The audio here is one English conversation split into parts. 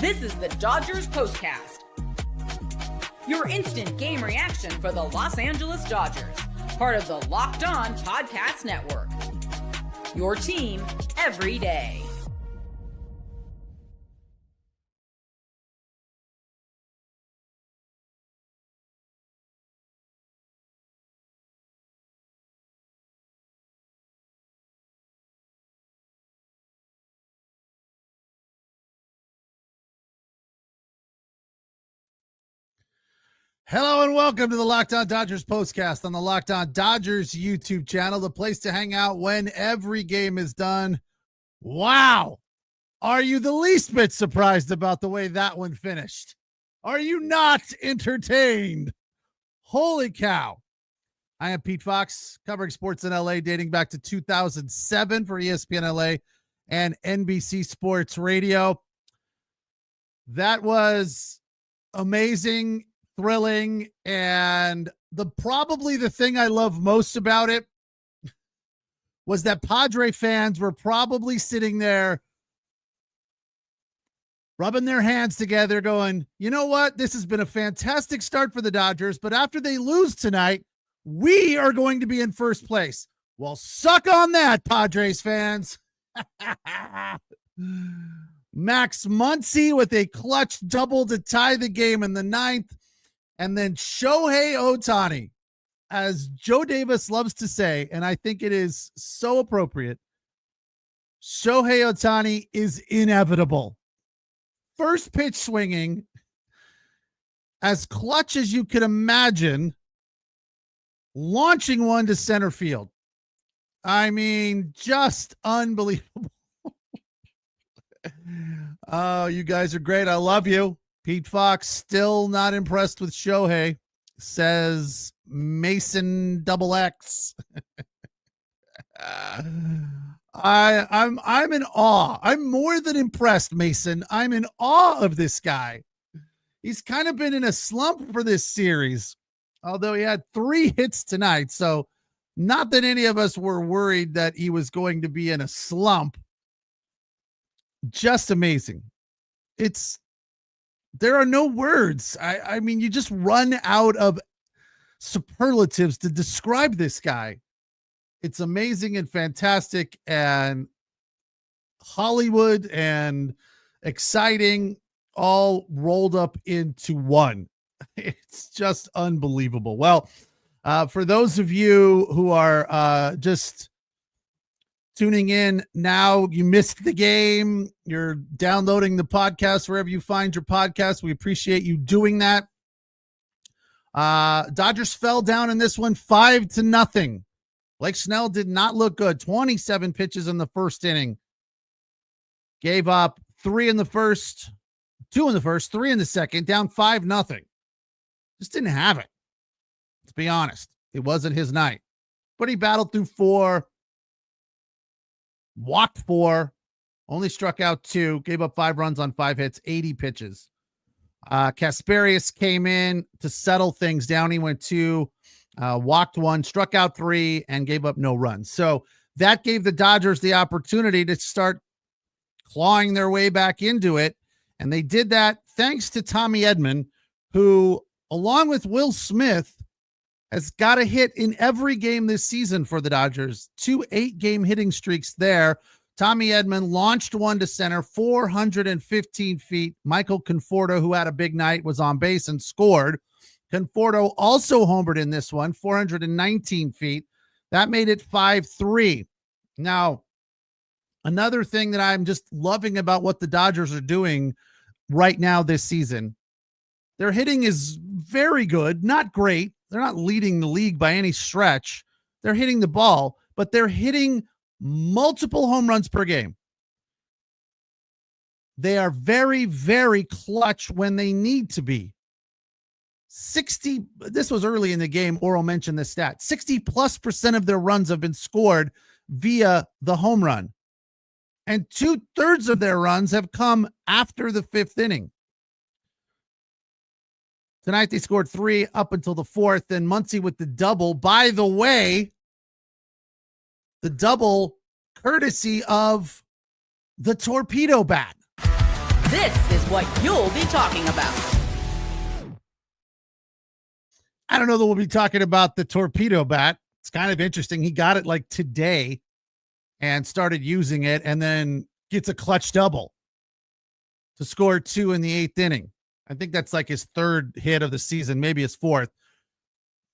This is the Dodgers POSTCAST, your instant game reaction for the Los Angeles Dodgers, part of the Locked On Podcast Network. Your team every day. Hello and welcome to the Locked On Dodgers postcast on the Locked On Dodgers YouTube channel, the place to hang out when every game is done. Wow. Are you the least bit surprised about the way that one finished? Are you not entertained? Holy cow. I am Pete Fox, covering sports in LA dating back to 2007 for ESPN LA and NBC Sports Radio. That was amazing, thrilling, and probably the thing I love most about it was that Padre fans were probably sitting there rubbing their hands together going, you know what? This has been a fantastic start for the Dodgers, but after they lose tonight, we are going to be in first place. Well, suck on that, Padres fans. Max Muncy with a clutch double to tie the game in the ninth. And then Shohei Ohtani, as Joe Davis loves to say, and I think it is so appropriate, Shohei Ohtani is inevitable. First pitch swinging, as clutch as you could imagine, launching one to center field. I mean, just unbelievable. Oh, you guys are great. I love you. Pete Fox still not impressed with Shohei, says Mason XX. I'm in awe. I'm more than impressed, Mason. I'm in awe of this guy. He's kind of been in a slump for this series, although he had 3 hits tonight. So not that any of us were worried that he was going to be in a slump. Just amazing. There are no words. I mean, you just run out of superlatives to describe this guy. It's amazing and fantastic and Hollywood and exciting, all rolled up into one. It's just unbelievable. Well, for those of you who are just tuning in now, you missed the game, you're downloading the podcast wherever you find your podcast, we appreciate you doing that. Dodgers fell down in this one 5-0. Blake Snell did not look good. 27 pitches in the first inning. Gave up 3 in the first, 2 in the first, 3 in the second, down 5-0. Just didn't have it. Let's be honest. It wasn't his night. But he battled through 4. Walked 4, only struck out 2, gave up 5 runs on 5 hits, 80 pitches. Kasperius came in to settle things down. He went 2, walked 1, struck out 3, and gave up no runs. So that gave the Dodgers the opportunity to start clawing their way back into it. And they did that thanks to Tommy Edmond, who, along with Will Smith, has got a hit in every game this season for the Dodgers. 2 8-game hitting streaks there. Tommy Edmond launched one to center, 415 feet. Michael Conforto, who had a big night, was on base and scored. Conforto also homered in this one, 419 feet. That made it 5-3. Now, another thing that I'm just loving about what the Dodgers are doing right now this season, their hitting is very good, not great. They're not leading the league by any stretch. They're hitting the ball, but they're hitting multiple home runs per game. They are very, very clutch when they need to be. 60, this was early in the game, Oral mentioned this stat, 60+% of their runs have been scored via the home run. And 2/3 of their runs have come after the 5th inning. Tonight, they scored 3 up until the 4th. Then Muncy with the double. By the way, the double courtesy of the torpedo bat. This is what you'll be talking about. I don't know that we'll be talking about the torpedo bat. It's kind of interesting. He got it like today and started using it, and then gets a clutch double to score 2 in the 8th inning. I think that's like his 3rd hit of the season, maybe his 4th.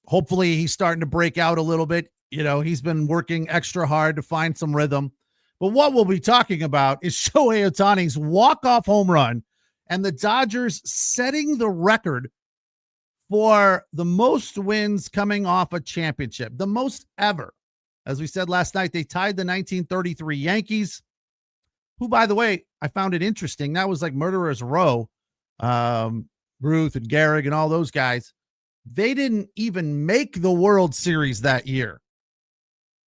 Hopefully he's starting to break out a little bit. You know, he's been working extra hard to find some rhythm. But what we'll be talking about is Shohei Ohtani's walk-off home run and the Dodgers setting the record for the most wins coming off a championship, the most ever. As we said last night, they tied the 1933 Yankees, who, by the way, I found it interesting. That was like Murderer's Row, Ruth and Gehrig and all those guys. They didn't even make the World Series that year.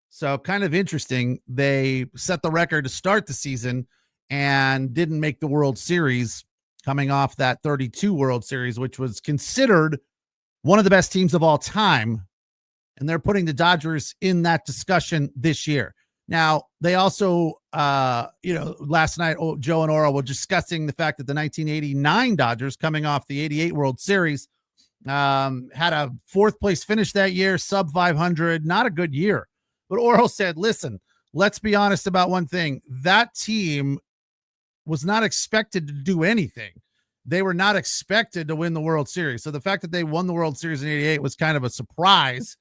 So kind of interesting. They set the record to start the season and didn't make the World Series, coming off that 32 World Series, which was considered one of the best teams of all time. And they're putting the Dodgers in that discussion this year. Now, they also, last night, Joe and Oro were discussing the fact that the 1989 Dodgers, coming off the 88 World Series, had a 4th place finish that year, sub 500, not a good year. But Oro said, listen, let's be honest about one thing. That team was not expected to do anything. They were not expected to win the World Series. So the fact that they won the World Series in 88 was kind of a surprise.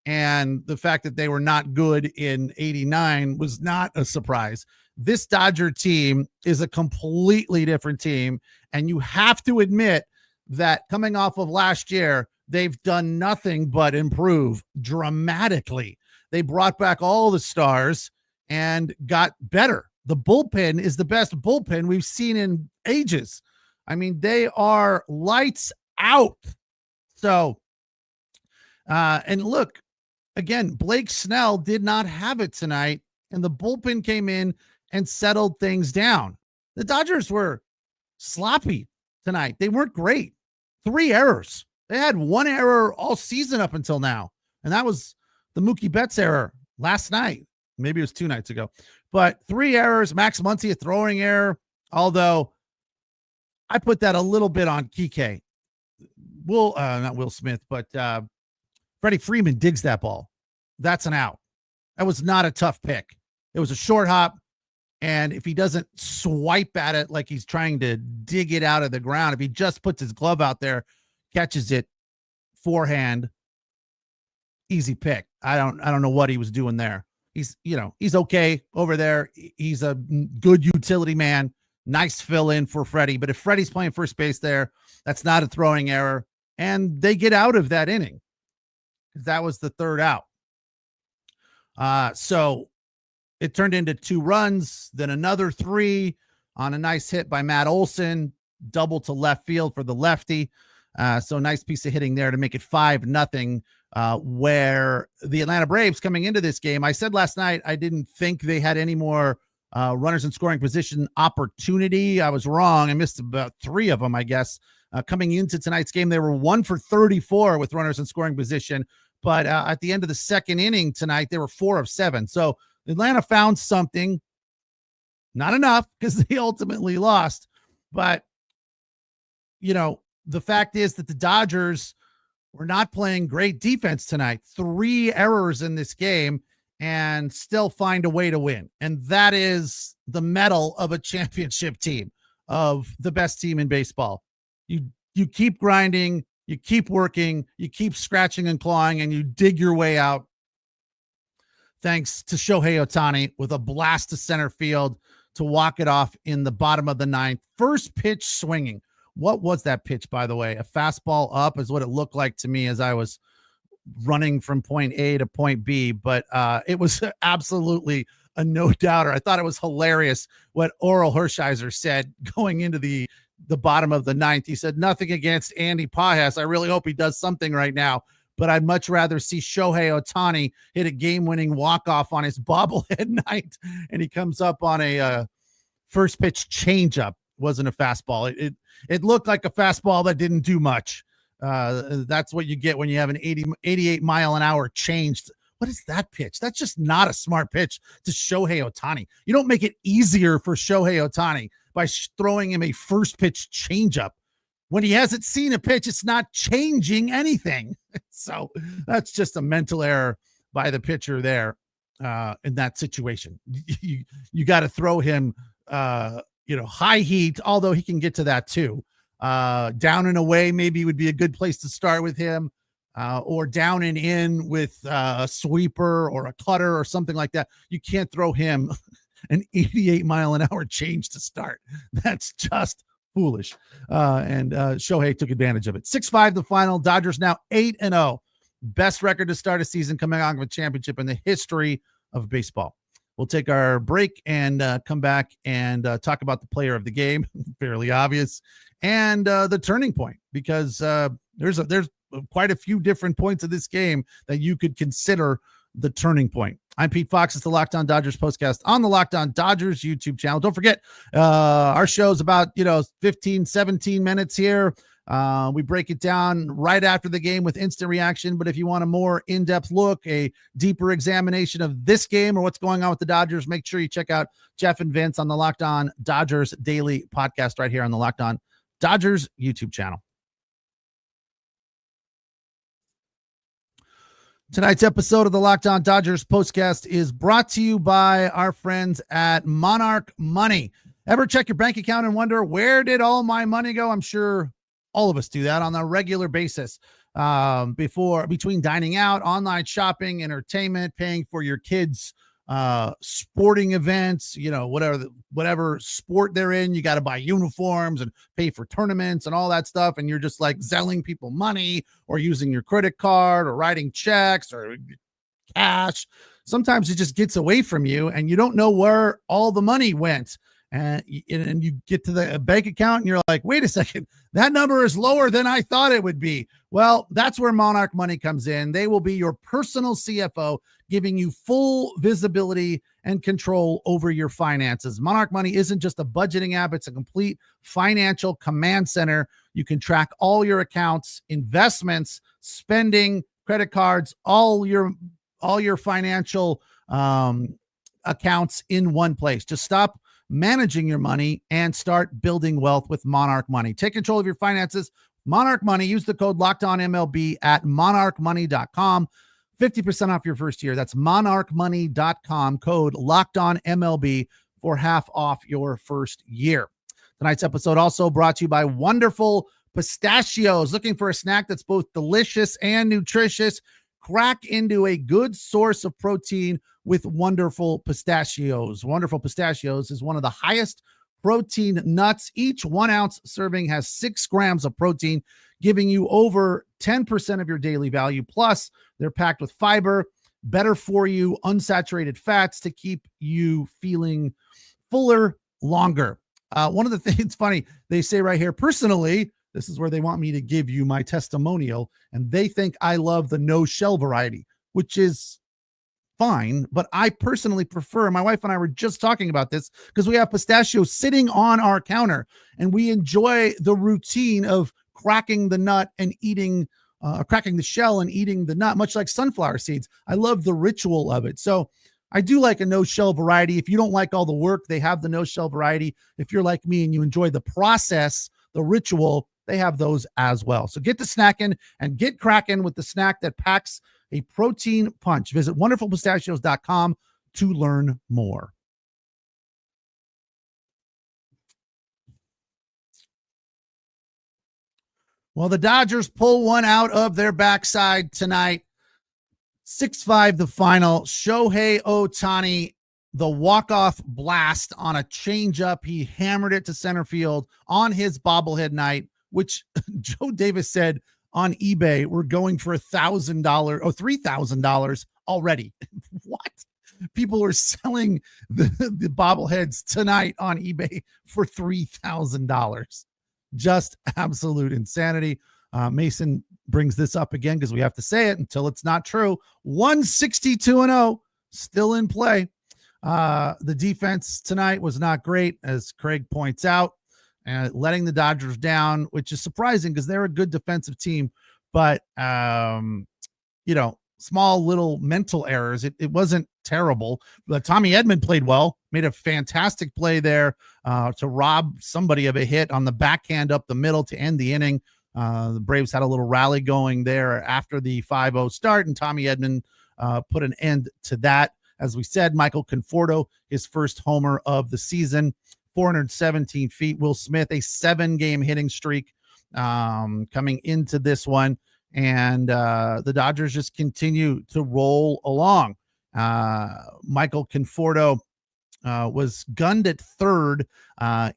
And the fact that they were not good in 89 was not a surprise. This Dodger team is a completely different team. And you have to admit that coming off of last year, they've done nothing but improve dramatically. They brought back all the stars and got better. The bullpen is the best bullpen we've seen in ages. I mean, they are lights out. So, and look, again, Blake Snell did not have it tonight, and the bullpen came in and settled things down. The Dodgers were sloppy tonight. They weren't great. 3 errors. They had 1 error all season up until now, and that was the Mookie Betts error last night. Maybe it was 2 nights ago. But 3 errors. Max Muncy, a throwing error, although I put that a little bit on Kike. Not Will Smith, but Freddie Freeman digs that ball. That's an out. That was not a tough pick. It was a short hop. And if he doesn't swipe at it like he's trying to dig it out of the ground, if he just puts his glove out there, catches it forehand, easy pick. I don't know what he was doing there. He's okay over there. He's a good utility man. Nice fill in for Freddie. But if Freddie's playing first base there, that's not a throwing error. And they get out of that inning, because that was the 3rd out. So it turned into 2 runs, then another 3 on a nice hit by Matt Olson, double to left field for the lefty. So nice piece of hitting there to make it 5-0. Where the Atlanta Braves, coming into this game, I said last night I didn't think they had any more runners in scoring position opportunity. I was wrong. I missed about 3 of them, I guess. Coming into tonight's game, they were 1 for 34 with runners in scoring position. But at the end of the 2nd inning tonight, they were 4 of 7. So Atlanta found something. Not enough, because they ultimately lost. But, the fact is that the Dodgers were not playing great defense tonight. 3 errors in this game and still find a way to win. And that is the mettle of a championship team, of the best team in baseball. You keep grinding, you keep working, you keep scratching and clawing, and you dig your way out. Thanks to Shohei Ohtani with a blast to center field to walk it off in the bottom of the 9th. First pitch swinging. What was that pitch, by the way? A fastball up is what it looked like to me as I was running from point A to point B, but it was absolutely a no-doubter. I thought it was hilarious what Oral Hershiser said going into the bottom of the 9th. He said, nothing against Andy Pajas. I really hope he does something right now, but I'd much rather see Shohei Ohtani hit a game-winning walk-off on his bobblehead night, and he comes up on a first pitch changeup. Wasn't a fastball. It looked like a fastball that didn't do much. That's what you get when you have an 88 mile an hour changed. What is that pitch? That's just not a smart pitch to Shohei Ohtani. You don't make it easier for Shohei Ohtani by throwing him a first pitch changeup. When he hasn't seen a pitch, it's not changing anything. So that's just a mental error by the pitcher there in that situation. You got to throw him, high heat, although he can get to that too. Down and away maybe would be a good place to start with him, or down and in with a sweeper or a cutter or something like that. You can't throw him an 88-mile-an-hour change to start. That's just foolish. And Shohei took advantage of it. 6-5 the final. Dodgers now 8-0. Best record to start a season coming out of a championship in the history of baseball. We'll take our break and come back and talk about the player of the game. Fairly obvious. And the turning point, because there's quite a few different points of this game that you could consider the turning point. I'm Pete Fox. It's the Locked On Dodgers postcast on the Locked On Dodgers YouTube channel. Don't forget, our show's about 15, 17 minutes here. We break it down right after the game with instant reaction. But if you want a more in-depth look, a deeper examination of this game or what's going on with the Dodgers, make sure you check out Jeff and Vince on the Locked On Dodgers Daily podcast right here on the Locked On Dodgers YouTube channel. Tonight's episode of the Locked On Dodgers postcast is brought to you by our friends at Monarch Money. Ever check your bank account and wonder, where did all my money go? I'm sure all of us do that on a regular basis. Between dining out, online shopping, entertainment, paying for your kids' sporting events, whatever sport they're in, you got to buy uniforms and pay for tournaments and all that stuff. And you're just like zelling people money or using your credit card or writing checks or cash. Sometimes it just gets away from you and you don't know where all the money went. And you get to the bank account and you're like, wait a second, that number is lower than I thought it would be. Well, that's where Monarch Money comes in. They will be your personal CFO, giving you full visibility and control over your finances. Monarch Money isn't just a budgeting app. It's a complete financial command center. You can track all your accounts, investments, spending, credit cards, all your financial accounts in one place. Just stop managing your money and start building wealth with Monarch Money. Take control of your finances. Monarch Money. Use the code LOCKEDONMLB at monarchmoney.com. 50% off your first year. That's monarchmoney.com. Code LOCKEDONMLB for half off your first year. Tonight's episode also brought to you by Wonderful Pistachios. Looking for a snack that's both delicious and nutritious? Crack into a good source of protein with Wonderful Pistachios. Wonderful Pistachios is one of the highest protein nuts. Each 1 ounce serving has 6 grams of protein, giving you over 10% of your daily value. Plus, they're packed with fiber, better for you, unsaturated fats to keep you feeling fuller longer. One of the things, funny, they say right here, personally, this is where they want me to give you my testimonial, and they think I love the no shell variety, which is fine, but I personally prefer, my wife and I were just talking about this because we have pistachios sitting on our counter and we enjoy the routine of cracking the nut and eating, cracking the shell and eating the nut, much like sunflower seeds. I love the ritual of it. So I do like a no shell variety. If you don't like all the work, they have the no shell variety. If you're like me and you enjoy the process, the ritual, they have those as well. So get to snacking and get cracking with the snack that packs a protein punch. Visit wonderfulpistachios.com to learn more. Well, the Dodgers pull one out of their backside tonight. 6-5 the final. Shohei Ohtani, the walk-off blast on a changeup. He hammered it to center field on his bobblehead night, which Joe Davis said on eBay, we're going for $1,000 or $3,000 already. What? People were selling the bobbleheads tonight on eBay for $3,000. Just absolute insanity. Mason brings this up again because we have to say it until it's not true. 162-0 still in play. The defense tonight was not great, as Craig points out, and letting the Dodgers down, which is surprising because they're a good defensive team, but small little mental errors. It wasn't terrible. But Tommy Edmond played well. made a fantastic play there to rob somebody of a hit on the backhand up the middle to end the inning. The Braves had a little rally going there after the 5-0 start, and Tommy Edmond put an end to that. As we said, Michael Conforto, his first homer of the season, 417 feet. Will Smith, a 7-game hitting streak coming into this one. And the Dodgers just continue to roll along. Michael Conforto was gunned at third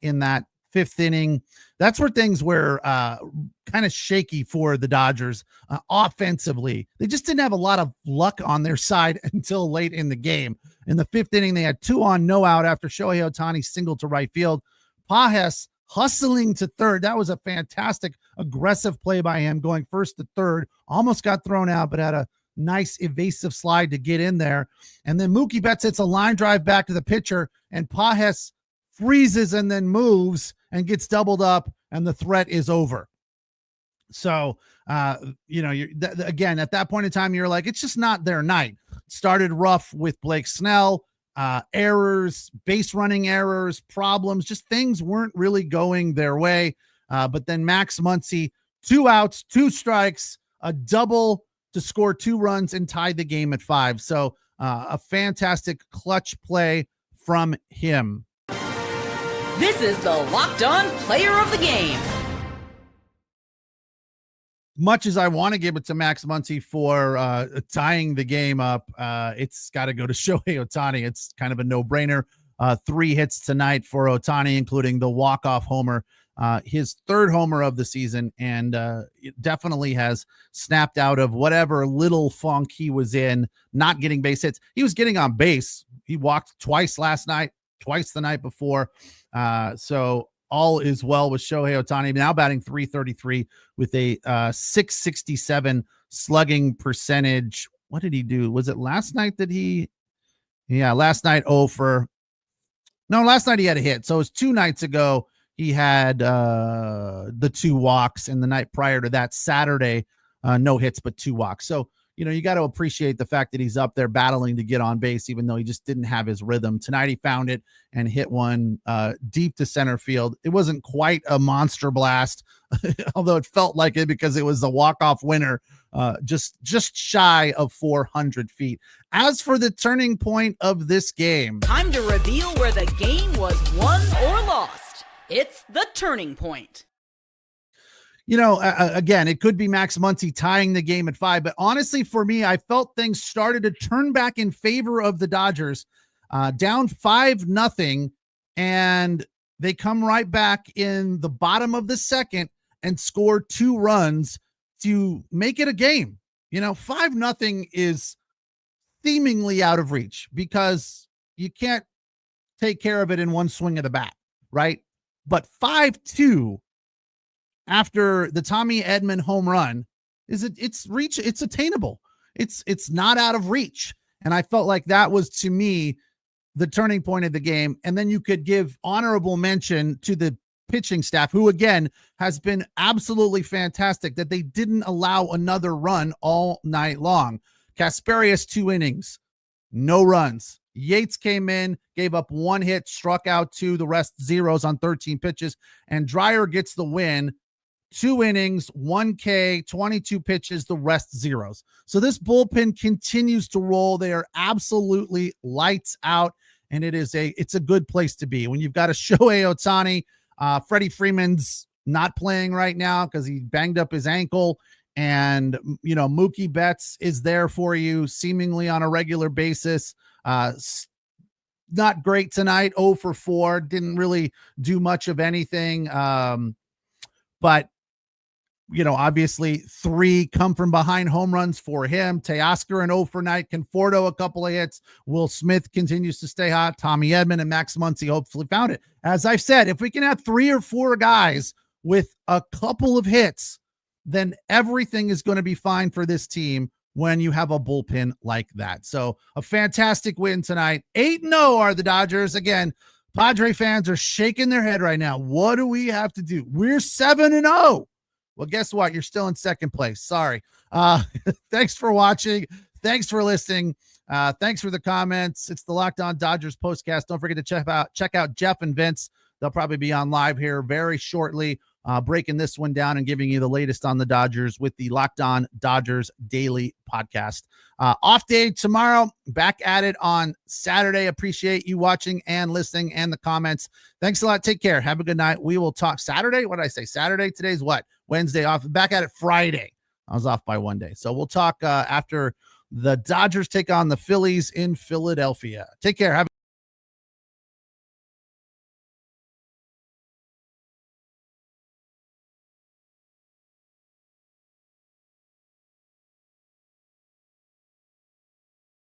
in that 5th inning. That's where things were kind of shaky for the Dodgers offensively. They just didn't have a lot of luck on their side until late in the game. In the 5th inning, they had 2 on, no out after Shohei Ohtani singled to right field. Pages hustling to third. That was a fantastic aggressive play by him, going first to third. Almost got thrown out, but had a nice evasive slide to get in there. And then Mookie Betts hits a line drive back to the pitcher, and Pages freezes and then moves and gets doubled up, and the threat is over. So, again, at that point in time, you're like, it's just not their night. Started rough with Blake Snell, errors, base running errors, problems, just things weren't really going their way. But then Max Muncy, 2 outs, 2 strikes, a double to score 2 runs and tie the game at 5. So a fantastic clutch play from him. This is the Locked On Player of the Game. Much as I want to give it to Max Muncy for tying the game up, it's got to go to Shohei Ohtani. It's kind of a no-brainer. 3 hits tonight for Ohtani, including the walk-off homer, his 3rd homer of the season, and it definitely has snapped out of whatever little funk he was in, not getting base hits. He was getting on base. He walked twice last night, twice the night before. So all is well with Shohei Ohtani, now batting .333 with a .667 slugging percentage. What did he do? Was it last night that last night last night he had a hit. So it was 2 nights ago he had the 2 walks, and the night prior to that, Saturday, no hits but 2 walks. So you got to appreciate the fact that he's up there battling to get on base, even though he just didn't have his rhythm. Tonight he found it and hit one deep to center field. It wasn't quite a monster blast, although it felt like it because it was a walk-off winner, just shy of 400 feet. As for the turning point of this game, time to reveal where the game was won or lost. It's the turning point. Again, it could be Max Muncy tying the game at 5, but honestly, for me, I felt things started to turn back in favor of the Dodgers, down 5-0, and they come right back in the bottom of the 2nd and score 2 runs to make it a game. 5-0 is seemingly out of reach because you can't take care of it in one swing of the bat, right? But 5-2 after the Tommy Edmond home run it's attainable. It's not out of reach. And I felt like that was, to me, the turning point of the game. And then you could give honorable mention to the pitching staff, who again has been absolutely fantastic, that they didn't allow another run all night long. Kasperius, 2 innings, no runs. Yates came in, gave up 1 hit, struck out 2, the rest zeros on 13 pitches. And Dreyer gets the win. 2 innings, 1 K, 22 pitches, the rest zeros. So this bullpen continues to roll. They are absolutely lights out, and it's a good place to be. When you've got a Shohei Ohtani, Freddie Freeman's not playing right now because he banged up his ankle, and Mookie Betts is there for you seemingly on a regular basis. Not great tonight, 0 for 4, didn't really do much of anything. But obviously 3 come from behind home runs for him. Teoscar an 0 for night. Conforto, a couple of hits. Will Smith continues to stay hot. Tommy Edmond and Max Muncy hopefully found it. As I've said, if we can have 3 or 4 guys with a couple of hits, then everything is going to be fine for this team when you have a bullpen like that. So a fantastic win tonight. 8-0 are the Dodgers. Again, Padre fans are shaking their head right now. What do we have to do? We're 7-0. Well, guess what? You're still in 2nd place. Sorry. Thanks for watching. Thanks for listening. Thanks for the comments. It's the Locked On Dodgers postcast. Don't forget to check out Jeff and Vince. They'll probably be on live here very shortly, breaking this one down and giving you the latest on the Dodgers with the Locked On Dodgers Daily Podcast. Off day tomorrow, back at it on Saturday. Appreciate you watching and listening and the comments. Thanks a lot. Take care. Have a good night. We will talk Saturday. What did I say? Saturday? Today's what? Wednesday off. Back at it Friday. I was off by one day. So we'll talk after the Dodgers take on the Phillies in Philadelphia. Take care. Have